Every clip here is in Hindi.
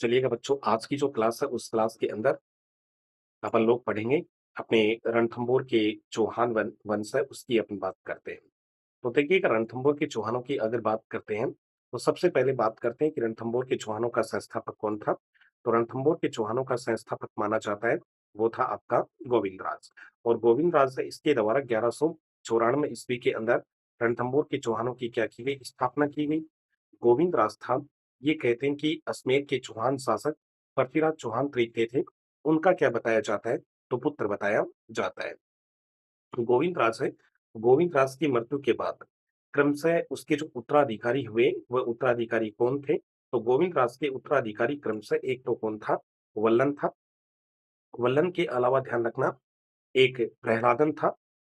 चलिएगा बच्चों, आज की जो क्लास है उस क्लास के अंदर अपन लोग पढ़ेंगे अपने रणथंभौर के चौहान वंश है उसकी अपन बात करते हैं। तो देखिएगा, रणथंभौर के चौहानों की अगर बात करते हैं तो सबसे पहले बात करते हैं कि रणथंभौर के चौहानों का संस्थापक कौन था। तो रणथंभौर के चौहानों का संस्थापक माना जाता है वो था आपका गोविंद राज। और गोविंद राज से इसके द्वारा 1194 ईस्वी के अंदर रणथंभौर के चौहानों की क्या की गई, स्थापना की गई। गोविंद राज था, ये कहते हैं कि अजमेर के चौहान शासक पृथ्वीराज चौहान तृतीय थे, उनका क्या बताया जाता है, तो पुत्र बताया जाता है। गोविंद राज है, गोविंद राज की मृत्यु के बाद क्रमशः उसके जो उत्तराधिकारी हुए वह उत्तराधिकारी कौन थे, तो गोविंद राज के उत्तराधिकारी क्रमशः एक तो कौन था, वल्लन था। वल्लन के अलावा ध्यान रखना एक प्रहलादन था,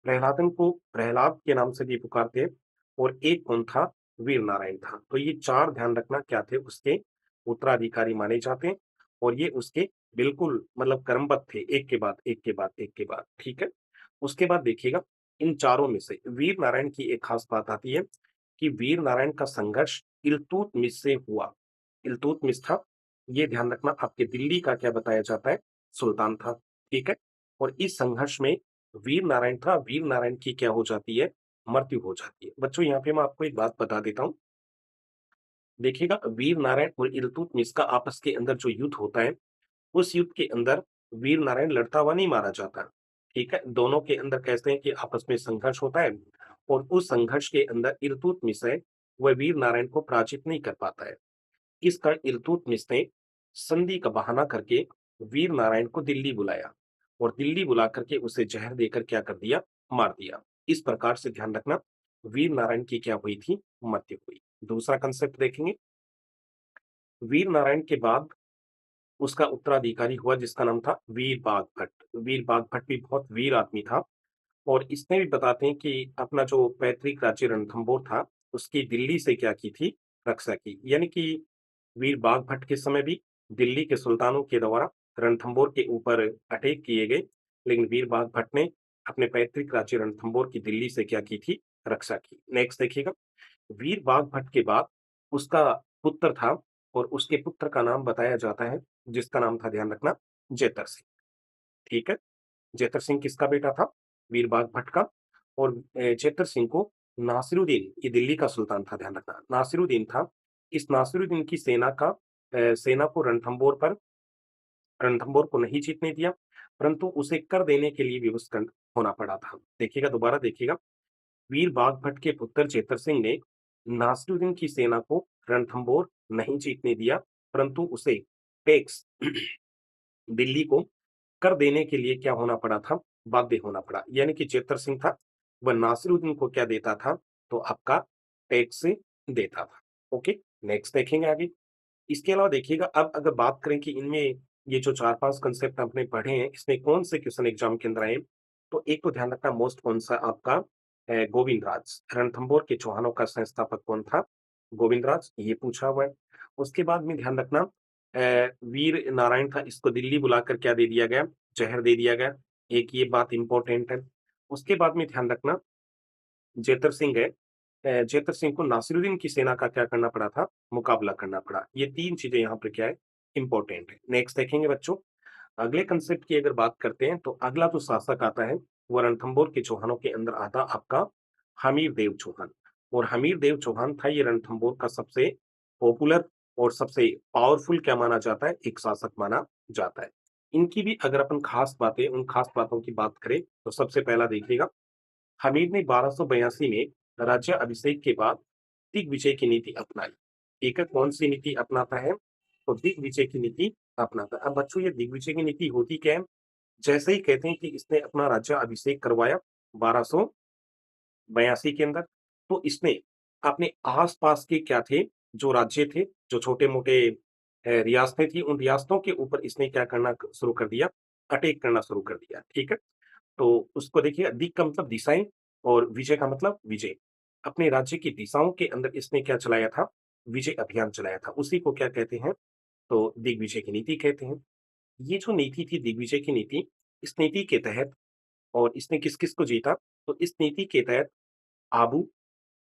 प्रहलादन को प्रहलाद के नाम से भी पुकारते हैं। और एक कौन था, वीर नारायण था। तो ये 4 ध्यान रखना क्या थे, उसके उत्तराधिकारी माने जाते हैं। और ये उसके बिल्कुल मतलब क्रमबद्ध थे, एक के बाद एक के बाद एक के बाद, ठीक है? उसके बाद देखिएगा, इन चारों में से वीर नारायण की एक खास बात आती है कि वीर नारायण का संघर्ष इल्तुतमिश से हुआ। इल्तुतमिश था, ये ध्यान रखना, आपके दिल्ली का क्या बताया जाता है, सुल्तान था, ठीक है? और इस संघर्ष में वीर नारायण था, वीर नारायण की क्या हो जाती है, मृत्यु हो जाती है। बच्चों यहाँ पे मैं आपको एक बात बता देता हूँ, देखिएगा, वीर नारायण और इल्तुतमिश का आपस के अंदर जो युद्ध होता है, उस युद्ध के अंदर वीर नारायण लड़ता हुआ नहीं मारा जाता, ठीक है? दोनों के अंदर कहते हैं कि आपस में संघर्ष होता है। और उस संघर्ष के अंदर इल्तुतमिश है, वह वीर नारायण को पराजित नहीं कर पाता है। इस कारण इल्तुतमिश ने संधि का बहाना करके वीर नारायण को दिल्ली बुलाया और दिल्ली बुला करके उसे जहर देकर क्या कर दिया, मार दिया। इस प्रकार से ध्यान रखना, वीर नारायण की क्या हुई थी, मृत्यु हुई। दूसरा कंसेप्ट देखेंगे, वीर नारायण के बाद उसका उत्तराधिकारी हुआ जिसका नाम था वीर बाघभट्ट। वीर बाघभट्ट भी बहुत वीर आदमी था। और इसमें भी बताते हैं कि अपना जो पैतृक राज्य रणथंभौर था, उसकी दिल्ली से क्या की थी, रक्षा की। यानी कि वीर बाघभट्ट के समय भी दिल्ली के सुल्तानों के द्वारा रणथंभौर के ऊपर अटैक किए गए, लेकिन वीर बाघभट्ट ने अपने पैतृक राज्य रणथंभौर की दिल्ली से क्या की थी, रक्षा की। नेक्स्ट देखिएगा, वीर बाघभट्ट के बाद उसका पुत्र था और उसके पुत्र का नाम बताया जाता है, जिसका नाम था, ध्यान रखना, जेतर सिंह, ठीक है? जेतर सिंह किसका बेटा था, वीर बाघभट्ट का। और जेतर सिंह को नासिरुद्दीन, ये दिल्ली का सुल्तान था, ध्यान रखना, नासिरुद्दीन था। इस नासिरुद्दीन की सेना को रणथंभौर को नहीं जीतने दिया, परंतु उसे कर देने के लिए विवश होना पड़ा था। देखिएगा, दोबारा देखिएगा, वीर बाघभट्ट के पुत्र जेतर सिंह ने नासिरुद्दीन की सेना को रणथंभौर नहीं जीतने दिया, परंतु उसे टैक्स दिल्ली को कर देने के लिए क्या होना पड़ा था, बाध्य होना पड़ा। यानी कि जेतर सिंह था, वह नासिरुद्दीन को क्या देता था, तो आपका टैक्स देता था। ओके, नेक्स्ट देखेंगे आगे। इसके अलावा देखिएगा, अब अगर बात करें कि इनमें ये जो 4-5 कांसेप्ट आपने पढ़े हैं, इसमें कौन से क्वेश्चन एग्जाम के अंदर आए? तो एक तो ध्यान रखना, मोस्ट कौन सा आपका गोविंद राज, रणथंभौर के चौहानों का संस्थापक कौन था, गोविंद राज, ये पूछा हुआ है। उसके बाद में ध्यान रखना, वीर नारायण था, इसको दिल्ली बुलाकर क्या दे दिया गया, जहर दे दिया गया। एक ये बात इंपॉर्टेंट है। उसके बाद में ध्यान रखना, जेतर सिंह है, जेतर सिंह को नासिरुद्दीन की सेना का क्या करना पड़ा था, मुकाबला करना पड़ा। ये 3 चीजें यहाँ पे क्या है, इंपॉर्टेंट है। नेक्स्ट देखेंगे बच्चों, अगले कंसेप्ट की अगर बात करते हैं तो अगला जो शासक आता है वो रणथंभौर के चौहानों के अंदर आता आपका हमीर देव चौहान। और हमीर देव चौहान था, ये रणथंभौर का सबसे पॉपुलर और सबसे पावरफुल क्या माना जाता है, एक शासक माना जाता है। इनकी भी अगर अपन खास बातें, उन खास बातों की बात करें तो सबसे पहला देखिएगा, हमीर ने 1282 में राज्य अभिषेक के बाद दिग्विजय की नीति अपनाई। ठीक है, कौन सी नीति अपनाता है, तो दिग्विजय की नीति अपनाता है। अब बच्चों, ये दिग्विजय की नीति होती क्या है, जैसे ही कहते हैं कि इसने अपना राज्य अभिषेक करवाया 1282 के अंदर, तो इसने अपने आस-पास के क्या थे, जो राज्य थे, जो छोटे-मोटे रियासतें थी, उन रियासतों के ऊपर इसने क्या करना शुरू कर दिया, अटैक करना शुरू कर दिया, ठीक है? तो उसको देखिए, दिक् का मतलब दिशाएँ और विजय का मतलब विजय। अपने राज्य की दिशाओं के अंदर इसने क्या चलाया था, विजय अभियान चलाया था। उसी को क्या कहते हैं, तो दिग्विजय की नीति कहते हैं। ये जो नीति थी दिग्विजय की नीति, इस नीति के तहत, और इसने किस-किस को जीता, तो इस नीति के तहत आबू,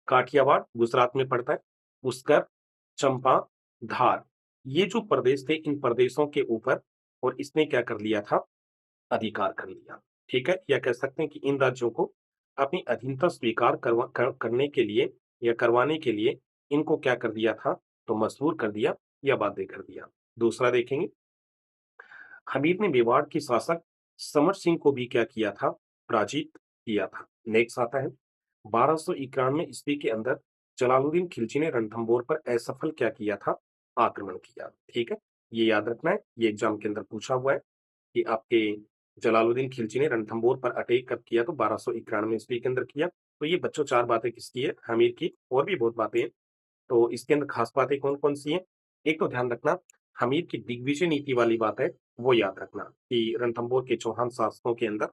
काठियावाड़ गुजरात में पड़ता है, पुष्कर, चंपा, धार, ये जो प्रदेश थे, इन प्रदेशों के ऊपर और इसने क्या कर लिया था, अधिकार कर लिया, ठीक है? या कह सकते हैं कि इन राज्यों को अपनी अधीनता स्वीकार करने के लिए या करवाने के लिए इनको क्या कर दिया था, तो मजबूर कर दिया या बाध्य कर दिया। दूसरा देखेंगे, हमीर ने मेवाड़ के शासक समर सिंह को भी क्या किया था, पराजित किया था। नेक्स्ट आता है 1291 ईस्वी के अंदर जलालुद्दीन खिलजी ने रणथंभौर पर असफल क्या किया था, आक्रमण किया। ठीक है, ये याद रखना है, ये एग्जाम के अंदर पूछा हुआ है कि आपके जलालुद्दीन खिलजी ने रणथंभौर पर अटैक कब किया, तो 1291 ईस्वी के अंदर किया। तो ये बच्चों चार बातें किसकी है, हमीर की। और भी बहुत बातें हैं, तो इसके अंदर खास बातें कौन-कौन सी हैं? एक तो ध्यान रखना, हमीर की दिग्विजय नीति वाली बात है, वो याद रखना कि रणथंभौर के चौहान शासकों के अंदर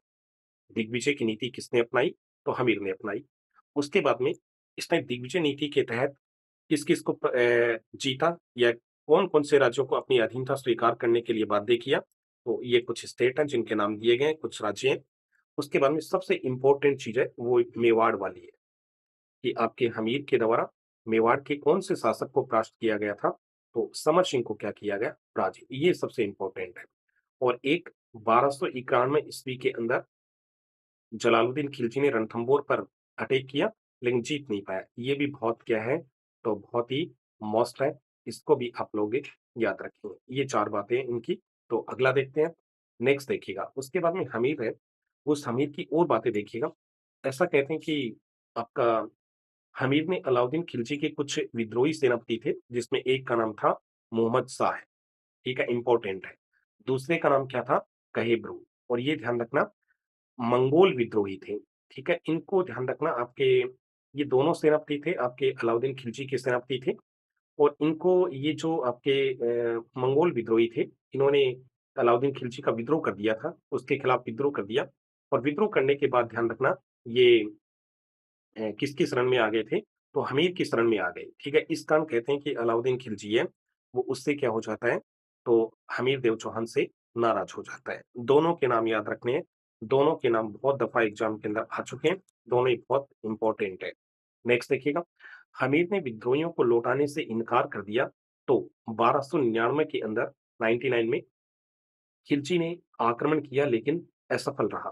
दिग्विजय की नीति किसने अपनाई? तो हमीर ने अपनाई। उसके बाद में इसने दिग्विजय नीति के तहत किस-किस को जीता या कौन-कौन से राज्यों को अपनी अधीनता स्वीकार करने के लिए बाध्य किया? तो ये कुछ स्टेट हैं जिनके नाम दिए गए हैं, कुछ राज्य हैं। उसके बाद में सबसे इम्पोर्टेंट चीज़ है, वो मेवाड़ वाली है। कि आपके हमीर के द्वारा मेवाड़ के कौन से शासक को परास्त किया गया था? तो समर सिंह को क्या किया गया? पराजित। ये सबसे इम्पोर्टेंट है। और एक 1291 ईस्वी के अंदर जलालुद्दीन खिलजी ने रणथंभौर पर अटैक किया, लेकिन जीत नहीं पाया। ये भी बहुत क्या है, तो बहुत ही मस्ट है। इसको भी आप लोग याद रखेंगे। ये 4 बातें हैं इनकी। तो अगला देखते हैं। नेक्स्ट देखिएगा, उसके बाद में हमीर है, उस हमीर की और बातें देखिएगा। ऐसा कहते हैं कि आपका हमीर ने अलाउद्दीन खिलजी के कुछ विद्रोही सेनापति थे, जिसमें एक का नाम था मोहम्मद शाह, ठीक है? इम्पोर्टेंट है। दूसरे का नाम क्या था? कहेब्रू। और ये ध्यान रखना, मंगोल विद्रोही थे, ठीक है? इनको ध्यान रखना, आपके ये दोनों सेनापति थे, आपके अलाउद्दीन खिलजी के सेनापति थे। और इनको ये जो आपके मंगोल विद्रोही थे, इन्होंने अलाउद्दीन खिलजी का विद्रोह कर दिया था, उसके खिलाफ विद्रोह कर दिया। और विद्रोह करने के बाद ध्यान रखना, ये किसकी शरण में आ गए थे? तो हमीर की शरण में आ गए, ठीक है? इस कारण कहते हैं कि अलाउद्दीन खिलजी है, वो उससे क्या हो जाता है, तो हमीर देव चौहान से नाराज़ हो जाता है। दोनों के नाम याद रखने हैं, दोनों के नाम बहुत दफ़ा एग्ज़ाम के अंदर आ चुके हैं, दोनों ही बहुत इम्पोर्टेंट है। नेक्स्ट देखिएगा, हमीर ने विद्रोहियों को लौटाने से इनकार कर दिया, तो 1299 के अंदर 99 में खिलजी ने आक्रमण किया लेकिन असफल रहा।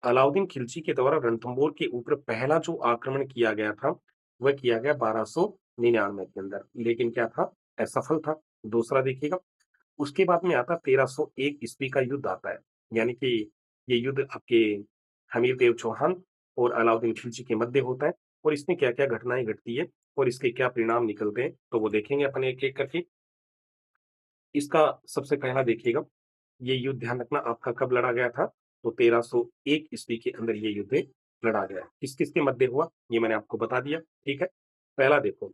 अलाउद्दीन खिलजी के द्वारा रणथंभौर के ऊपर पहला जो आक्रमण किया गया था, वह किया गया 1299 के अंदर, लेकिन क्या था? असफल था। दूसरा देखिएगा, उसके बाद में आता 1301 ईस्वी का युद्ध आता है, यानी कि ये युद्ध आपके हमीर देव चौहान और अलाउद्दीन खिलजी के मध्य होता है। और इसमें क्या-क्या घटनाएँ घटती है और इसके क्या परिणाम निकलते हैं, तो वो देखेंगे अपन एक-एक करके। इसका सबसे पहला देखिएगा, ये युद्ध ध्यान रखना आपका कब लड़ा गया था? तो 1301 ईस्वी के अंदर ये युद्ध लड़ा गया। किस-किस के मध्य हुआ? ये मैंने आपको बता दिया, ठीक है? पहला देखो,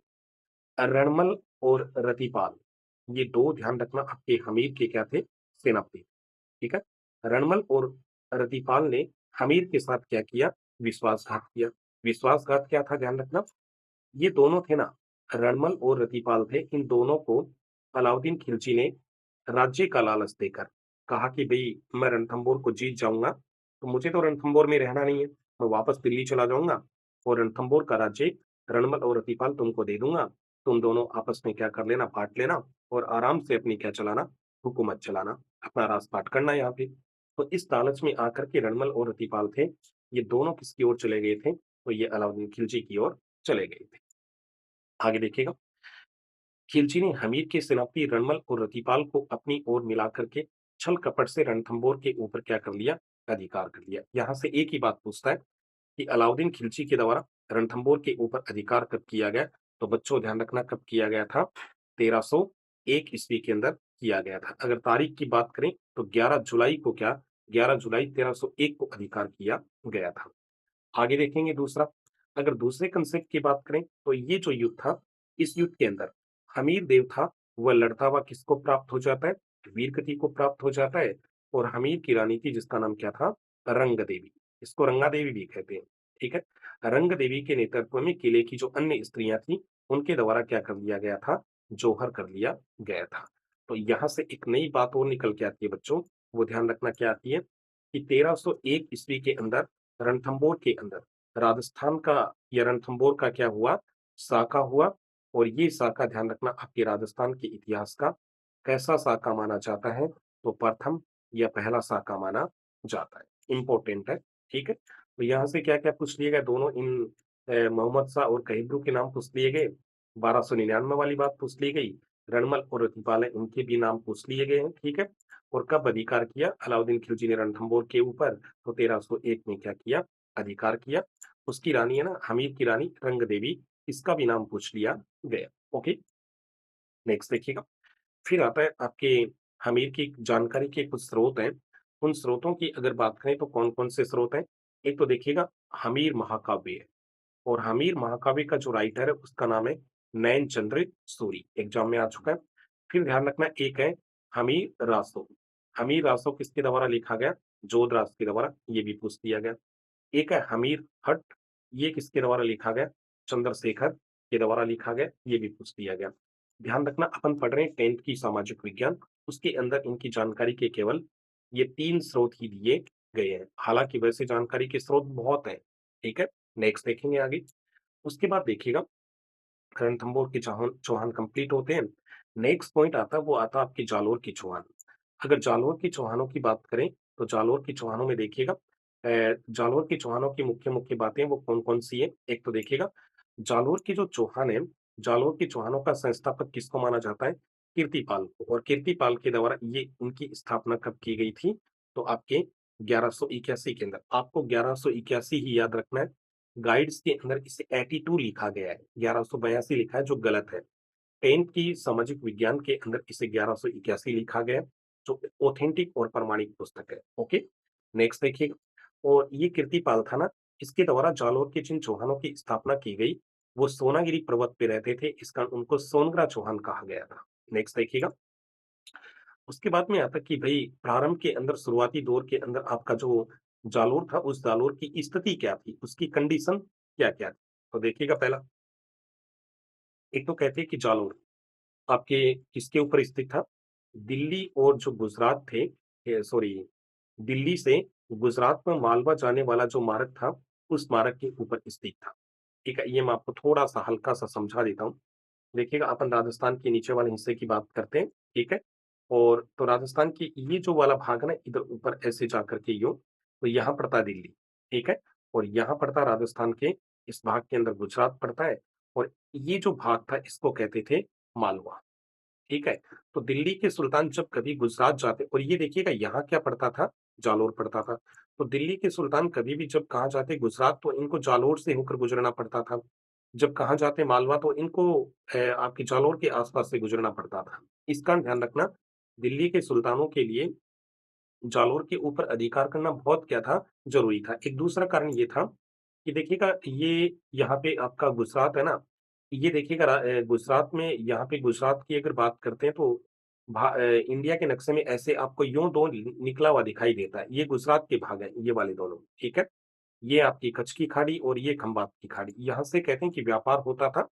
रणमल और रतिपाल, ये 2 ध्यान रखना आपके हमीर के क्या थे? सेनापति, ठीक है? रणमल और रतिपाल ने हमीर के साथ क्या किया? विश्वासघात किया। विश्वासघात क्या था, ध्यान रखना? ये दोनों थे ना, रणमल और रतिपाल थे, इन दोनों को अलाउद्दीन खिलजी ने राज्य का लालच देकर कहा कि भई मैं रणथंभौर को जीत जाऊँगा, तो मुझे तो रणथंभौर में रहना नहीं है, मैं वापस दिल्ली चला जाऊँगा और रणथंभौर का राज्य रणमल और रतिपाल तुमको दे दूँगा। तुम दोनों आपस में क्या कर लेना, बाँट लेना और आराम से अपनी क्या चलाना, हुकूमत चलाना, अपना राज-पाट करना यहाँ पे। तो इस लालच में आकर के रणमल और रतिपाल थे, ये दोनों किसकी ओर चले गए थे? तो ये अलाउद्दीन खिलजी की ओर चले गए थे। आगे देखिएगा, खिलजी ने हमीर के सेनापति रणमल और रतिपाल को अपनी ओर मिलाकर के छल कपट से रणथंभौर के ऊपर क्या कर लिया, अधिकार कर लिया। यहाँ से एक ही बात पूछता है कि अलाउद्दीन खिलजी के द्वारा रणथंभौर के ऊपर अधिकार कब किया गया? तो बच्चों ध्यान रखना कब किया गया था? 1301 ईस्वी के अंदर किया गया था। अगर तारीख की बात करें तो 11 जुलाई को क्या, 11 जुलाई 1301 को अधिकार किया गया था। आगे देखेंगे दूसरा, अगर दूसरे कंसेप्ट की बात करें तो ये जो युद्ध था, इस युद्ध के अंदर हमीर देव था, वह लड़ता हुआ किसको प्राप्त हो जाता है? वीरगति को प्राप्त हो जाता है। और हमीर की रानी थी जिसका नाम क्या था? रंग देवी। इसको रंगा देवी भी कहते हैं, ठीक है? रंग देवी के नेतृत्व में किले की जो अन्य स्त्रियां थी, उनके द्वारा क्या कर लिया गया था? जौहर कर लिया गया था। तो यहाँ से एक नई बात और निकल के आती है बच्चों, वो ध्यान रखना क्या आती है कि 1301 ईस्वी के अंदर रणथंभौर के अंदर राजस्थान का या रणथंभौर का क्या हुआ? साका हुआ। और ये साका ध्यान रखना आपके राजस्थान के इतिहास का कैसा साका माना जाता है? तो प्रथम या पहला साका माना जाता है। इम्पोर्टेंट है, ठीक है? तो यहाँ से क्या-क्या पूछ लिए गए दोनों इन मोहम्मद शाह और कहिब्रू के नाम पूछ लिए गए। 1299 वाली बात पूछ ली गई। रणमल और रतनपाल हैं, उनके भी नाम पूछ लिए गए हैं, ठीक है? और कब अधिकार किया अलाउद्दीन खिलजी ने रणथंभौर के ऊपर? तो 1301 में क्या किया? अधिकार किया। उसकी रानी है ना, हमीर की रानी रंग देवी, इसका भी नाम पूछ लिया गया। ओके, नेक्स्ट देखिएगा। फिर आता है आपके हमीर की जानकारी के कुछ स्रोत हैं। उन स्रोतों की अगर बात करें तो कौन-कौन से स्रोत हैं? एक तो देखिएगा हमीर महाकाव्य है और हमीर महाकाव्य का जो राइटर है उसका नाम है नैन चंद्र सूरी, एग्जाम में आ चुका है। फिर ध्यान रखना एक है हमीर रासो। हमीर रासो किसके द्वारा लिखा गया? जोधराज के द्वारा, ये भी पूछ लिया गया। एक है हमीर हट, ये किसके द्वारा लिखा गया? चंद्रशेखर के द्वारा लिखा गया, ये भी पूछ लिया गया। ध्यान रखना अपन पढ़ रहे हैं 10th की सामाजिक विज्ञान, उसके अंदर इनकी जानकारी के केवल ये 3 स्रोत ही दिए गए हैं। हालाँकि वैसे जानकारी के स्रोत बहुत हैं, ठीक है? नेक्स्ट देखेंगे आगे। उसके बाद देखिएगा रणथंभौर के चौहान चौहान कंप्लीट होते हैं। नेक्स्ट पॉइंट आता है वो आता है आपके जालोर के चौहान। अगर जालोर के चौहानों की बात करें, तो जालोर के चौहानों में देखिएगा जालोर के चौहानों की मुख्य-मुख्य बातें वो कौन-कौन सी हैं? एक तो देखिएगा, जालोर के जो चौहान हैं, जालोर के चौहानों का संस्थापक किसको माना जाता है? कीर्तिपाल को और कीर्तिपाल के द्वारा ये इनकी स्थापना कब की गई थी? तो आपके 1181 के अंदर। आपको 1181 ही याद रखना है। गाइड्स के अंदर इसे 82 लिखा गया है, 1182 लिखा है जो गलत है। 10th की सामाजिक विज्ञान के अंदर इसे 1181 लिखा गया है, जो ऑथेंटिक और प्रमाणिक पुस्तक है। ओके, नेक्स्ट देखिएगा। और ये कीर्तिपाल था ना, इसके द्वारा जालोर के जिन चौहानों की स्थापना की गई, वो सोनागिरी पर्वत पे रहते थे, इस कारण उनको सोनग्रा चौहान कहा गया था। नेक्स्ट देखिएगा। उसके बाद में आता कि भई प्रारंभ के अंदर शुरुआती दौर के अंदर आपका जो जालोर था, उस जालोर की स्थिति क्या थी? उसकी कंडीशन क्या-क्या थी? तो देखिएगा पहला, एक तो कहते हैं कि जालोर आपके किसके ऊपर स्थित था? दिल्ली और जो गुजरात थे सॉरी दिल्ली से गुजरात में मालवा जाने वाला जो मार्ग था, उस मार्ग के ऊपर स्थित था। ठीक है? ये मैं आपको थोड़ा-सा हल्का-सा समझा देता हूँ। देखिएगा अपन राजस्थान के नीचे वाले हिस्से की बात करते हैं, ठीक है? और तो राजस्थान की ये जो वाला भाग है ना इधर ऊपर ऐसे जाकर के यूँ, तो यहाँ पड़ता है दिल्ली, ठीक है? और यहाँ पड़ता है राजस्थान के इस भाग के अंदर गुजरात पड़ता है और ये जो भाग था इसको कहते थे मालवा। ठीक है? तो दिल्ली के सुल्तान जब कभी गुजरात जाते और ये देखिएगा यहाँ क्या पड़ता था? जालोर पड़ता था। तो दिल्ली के सुल्तान कभी भी जब कहाँ जाते गुजरात तो इनको जालोर से होकर गुज़रना पड़ता था। जब कहाँ जाते मालवा तो इनको आपके जालोर के आस-पास से गुज़रना पड़ता था। इसका ध्यान रखना, दिल्ली के सुल्तानों के लिए जालोर के ऊपर अधिकार करना बहुत क्या था, ज़रूरी था। एक दूसरा कारण ये था कि देखिएगा ये यहाँ पे आपका गुजरात है ना, ये देखिएगा गुजरात में यहाँ पे गुजरात की अगर बात करते हैं तो इंडिया के नक्शे में ऐसे आपको यूँ 2 निकला हुआ दिखाई देता है। ये गुजरात के भाग हैं, ये वाले दोनों, ठीक है? ये आपकी कच्छ की खाड़ी और ये खंबात की खाड़ी। यहाँ से कहते हैं कि व्यापार होता था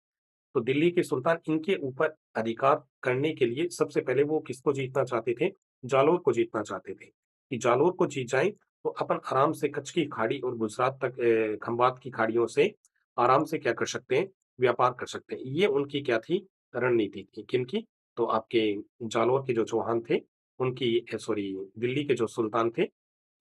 तो दिल्ली के सुल्तान इनके ऊपर अधिकार करने के लिए सबसे पहले वो किसको जीतना चाहते थे? जालोर को जीतना चाहते थे, कि जालोर को जीत जाएँ तो अपन आराम से कच्छ की खाड़ी और गुजरात तक खंबात की खाड़ियों से आराम से क्या कर सकते हैं? व्यापार कर सकते हैं। ये उनकी क्या थी? रणनीति थी। किनकी? तो आपके जालोर के जो चौहान थे, उनकी सॉरी दिल्ली के जो सुल्तान थे,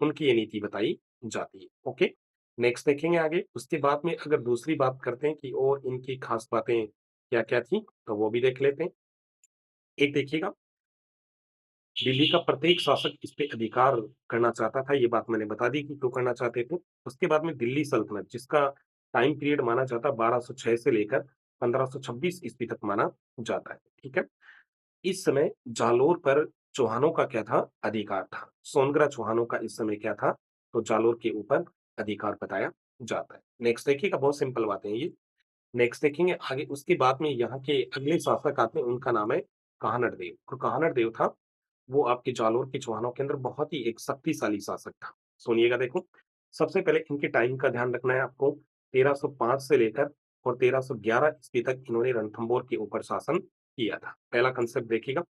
उनकी ये नीति बताई जाती है। ओके, नेक्स्ट देखेंगे आगे। उसके बाद में अगर दूसरी बात करते हैं कि और इनकी खास बातें क्या-क्या थी? तो वो भी देख लेते हैं। एक देखिएगा, दिल्ली का प्रत्येक शासक इस पे अधिकार करना चाहता था, ये बात मैंने बता दी कि क्यों करना चाहते थे। उसके बाद में दिल्ली सल्तनत जिसका टाइम पीरियड माना जाता है 1206 से लेकर 1526 ईस्वी तक माना जाता है, ठीक है? इस समय जालोर पर चौहानों का क्या था? अधिकार था। सोनगरा चौहानों का इस समय क्या था? तो जालोर के ऊपर अधिकार बताया जाता है। नेक्स्ट देखिएगा, बहुत सिंपल बातें हैं ये। नेक्स्ट देखेंगे आगे उसके बाद में यहाँ के अगले शासक आते हैं, उनका नाम है काहनड़ देव और काहनड़ देव था, वो आपके जालोर के चौहानों के अंदर बहुत ही एक शक्तिशाली शासक था। सुनिएगा देखो, सबसे पहले इनके टाइम का ध्यान रखना है आपको, 1305 से लेकर और 1311 ईस्वी तक इन्होंने रणथंभौर के ऊपर शासन किया था। पहला कांसेप्ट देखिएगा,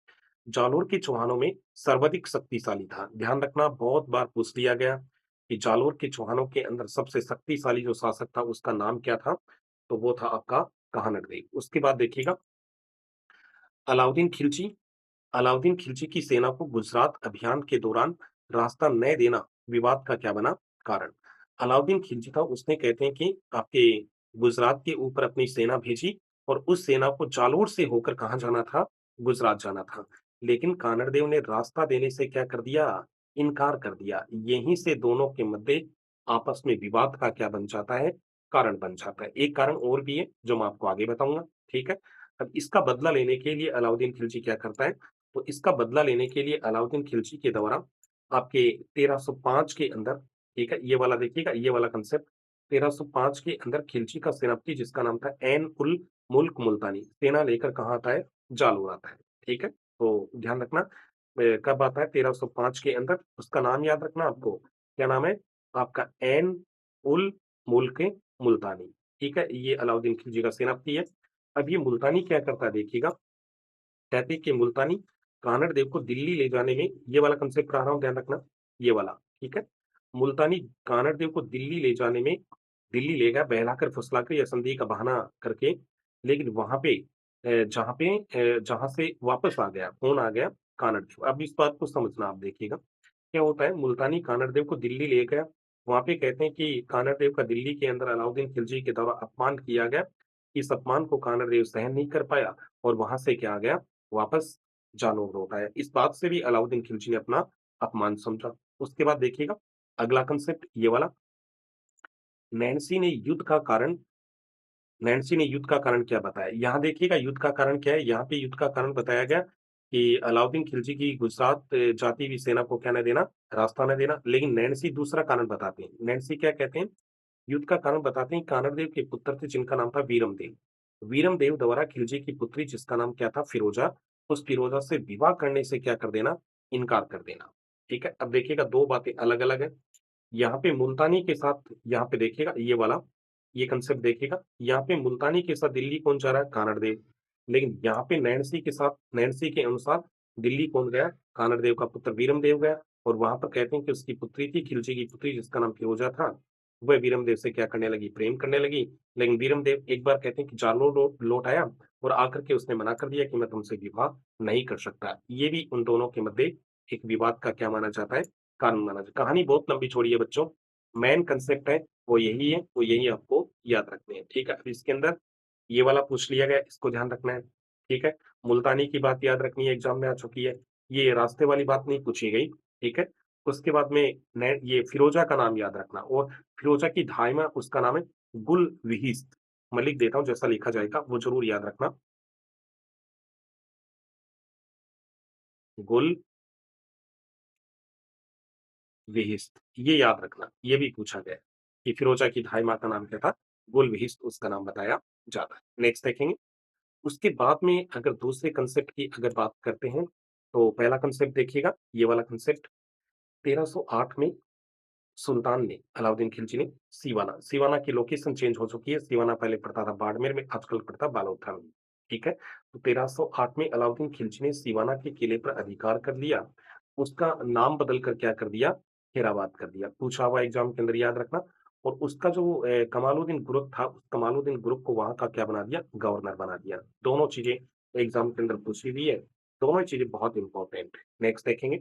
जालोर के चौहानों में सर्वाधिक शक्तिशाली था। ध्यान रखना बहुत बार पूछ लिया गया कि जालोर के चौहानों के अंदर सबसे शक्तिशाली जो शासक था उसका नाम क्या था? तो वो था आपका काहनड़ देव। उसके बाद देखिएगा अलाउद्दीन खिलजी अलाउद्दीन खिलजी की सेना को गुजरात अभियान के दौरान रास्ता न देना विवाद का क्या बना कारण? अलाउद्दीन खिलजी था, उसने कहते हैं कि आपके गुजरात के ऊपर अपनी सेना भेजी और उस सेना को जालोर से होकर कहाँ जाना था? गुजरात जाना था। लेकिन कानड़देव ने रास्ता देने से क्या कर दिया? इनकार कर दिया। यहीं से दोनों के मध्य आपस में विवाद का क्या बन जाता है? कारण बन जाता है। एक कारण और भी है, जो मैं आपको आगे बताऊँगा, ठीक है? अब इसका बदला लेने के लिए अलाउद्दीन खिलजी क्या करता है? तो इसका बदला लेने के लिए अलाउद्दीन खिलजी के द्वारा आपके 1305 के अंदर, ठीक है? ये वाला देखिएगा, ये वाला कांसेप्ट 1305 के अंदर खिलजी का सेनापति जिसका नाम था ऐन उल मुल्क मुल्तानी, सेना लेकर कहाँ आता है? जालोर आता है, ठीक है? तो ध्यान रखना कब आता है 1305 के अंदर, उसका नाम याद रखना आपको। क्या नाम है? आपका ऐन उल मुल्क मुल्तानी, ठीक है? ये अलाउद्दीन खिलजी का सेनापति है। अब ये मुल्तानी क्या करता है देखिएगा, कहते हैं कि मुल्तानी कानड़ देव को दिल्ली ले जाने में, ये वाला कांसेप्ट पढ़ा रहा हूँ, ध्यान रखना, ये वाला, ठीक है? मुल्तानी कानड़ देव को दिल्ली ले जाने में, दिल्ली ले गया बहलाकर फुसलाकर या संधि का बहाना करके, लेकिन वहाँ पे जहाँ से वापस आ गया, कौन आ गया? कानड़ देव। अब इस बात को समझना आप देखिएगा, क्या होता है मुल्तानी कानड़ देव को दिल्ली ले गया, वहाँ पे कहते हैं कि कानड़ देव का दिल्ली के अंदर अलाउद्दीन खिलजी के द्वारा अपमान किया गया। इस अपमान को कानड़ देव सहन नहीं कर पाया और वहाँ से क्या आ गया? वापस जालौर लौट आया। इस बात से भी अलाउद्दीन खिलजी ने अपना अपमान समझा। उसके बाद देखिएगा अगला कांसेप्ट ये वाला, नैन्सी ने युद्ध का कारण नैन्सी ने युद्ध का कारण क्या बताया? यहाँ देखिएगा युद्ध का कारण क्या है? यहाँ पे युद्ध का कारण बताया गया कि अलाउद्दीन खिलजी की गुजरात जाती हुई सेना को क्या न देना? रास्ता न देना। लेकिन नैन्सी दूसरा कारण बताते हैं। नैन्सी क्या कहते हैं? युद्ध का कारण बताते हैं कानड़देव के पुत्र थे जिनका नाम था वीरमदेव। वीरमदेव द्वारा खिलजी की पुत्री जिसका नाम क्या था? फिरोजा, उस फिरोजा से विवाह करने से क्या कर देना? इनकार कर देना। ठीक है? अब देखिएगा 2 बातें अलग-अलग हैं। यहाँ पे मुल्तानी के साथ, यहाँ पे देखिएगा ये वाला, ये कांसेप्ट देखिएगा, यहाँ पे मुल्तानी के साथ दिल्ली कौन जा रहा है? कानड़देव। लेकिन यहाँ पे नैन्सी के साथ, नैन्सी के अनुसार दिल्ली कौन गया? कानड़देव का पुत्र वीरमदेव गया और वहाँ पर कहते हैं कि उसकी पुत्री थी, खिलजी की पुत्री जिसका नाम फिरोजा था, वह वीरमदेव से क्या करने लगी? प्रेम करने लगी। लेकिन वीरमदेव एक बार कहते हैं कि जालोर लौट आया और आकर के उसने मना कर दिया कि मैं तुमसे विवाह नहीं कर सकता। ये भी उन दोनों के मध्य एक विवाद का क्या माना जाता है? कारण माना जाता है। कहानी बहुत लंबी चौड़ी है बच्चों, मेन कांसेप्ट है वो यही है, वो यही आपको याद रखने हैं, ठीक है? अब इसके अंदर ये वाला पूछ लिया गया, इसको ध्यान रखना है, ठीक है? मुल्तानी की बात याद रखनी है, एग्ज़ाम में आ चुकी है। ये रास्ते वाली बात नहीं पूछी गई, ठीक है? उसके बाद में ने ये फिरोज़ा का नाम याद रखना और फिरोज़ा की धाइमा उसका नाम है गुल-विहिस्त। मैं लिख देता हूँ जैसा लिखा जाएगा वो ज़रूर याद रखना। गुल-विहिस्त, ये याद रखना, ये भी पूछा गया है कि फिरोज़ा की धाइमा का नाम क्या था? गुल-विहिस्त उसका नाम बताया जाता है। नेक्स्ट देखेंगे। उसके बाद में अगर दूसरे कांसेप्ट की अगर बात करते हैं, तो पहला कांसेप्ट देखिएगा, ये वाला कांसेप्ट 1308 में सुल्तान ने, अलाउद्दीन खिलजी ने सिवाना, सिवाना की लोकेशन चेंज हो चुकी है, सिवाना पहले पड़ता था बाड़मेर में, आजकल पड़ता है बालोतरा में, ठीक है? तो 1308 में अलाउद्दीन खिलजी ने सिवाना के किले पर अधिकार कर लिया, उसका नाम बदल कर क्या कर दिया? हेराबाद कर दिया, पूछा हुआ एग्ज़ाम के अंदर याद रखना और उसका जो कमालुद्दीन गुरुक था, उस कमालुद्दीन गुरुक को वहाँ का क्या बना दिया? गवर्नर बना दिया। दोनों चीज़ें एग्ज़ाम के अंदर पूछी हुई है, दोनों ही चीज़ें बहुत इम्पोर्टेंट है। नेक्स्ट देखेंगे।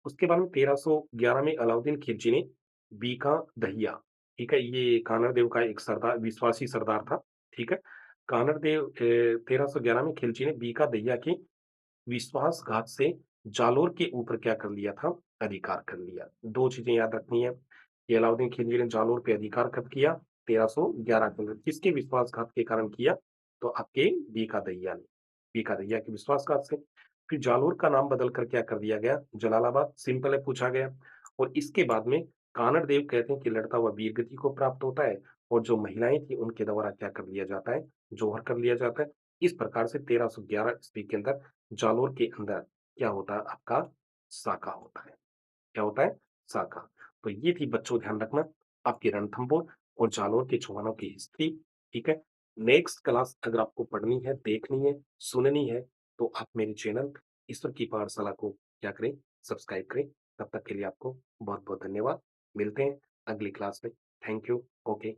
उसके बाद में 1311 में अलाउद्दीन खिलजी ने बीका दहिया, ठीक है? ये कानड़ देव का एक सरदार, विश्वासी सरदार था, ठीक है? कानड़ देव 1311 में खिलजी ने बीका दहिया के विश्वासघात से जालोर के ऊपर क्या कर लिया था? अधिकार कर लिया। 2 चीज़ें याद रखनी है, कि अलाउद्दीन खिलजी ने जालोर पे अधिकार कब किया? 1311 के अंदर। किसके विश्वासघात के कारण किया? तो आपके बीका दहिया ने, बीका दहिया के विश्वासघात से। फिर जालोर का नाम बदल कर क्या कर दिया गया? जलालाबाद, सिंपल है, पूछा गया। और इसके बाद में कानड़ देव कहते हैं कि लड़ता हुआ वीरगति को प्राप्त होता है और जो महिलाएँ थी उनके द्वारा क्या कर लिया जाता है? जोहर कर लिया जाता है। इस प्रकार से 1311 ईस्वी के अंदर जालोर के अंदर क्या होता है? आपका साका होता है। क्या होता है? साका। तो ये थी बच्चों, ध्यान रखना, आपकी रणथंभौर और जालोर के चौहानों की हिस्ट्री, ठीक है? नेक्स्ट क्लास अगर आपको पढ़नी है, देखनी है, सुननी है, तो आप मेरे चैनल ईश्वर की पाठशाला को क्या करें? सब्सक्राइब करें। तब तक के लिए आपको बहुत-बहुत धन्यवाद। मिलते हैं अगली क्लास में। Thank you. ओके।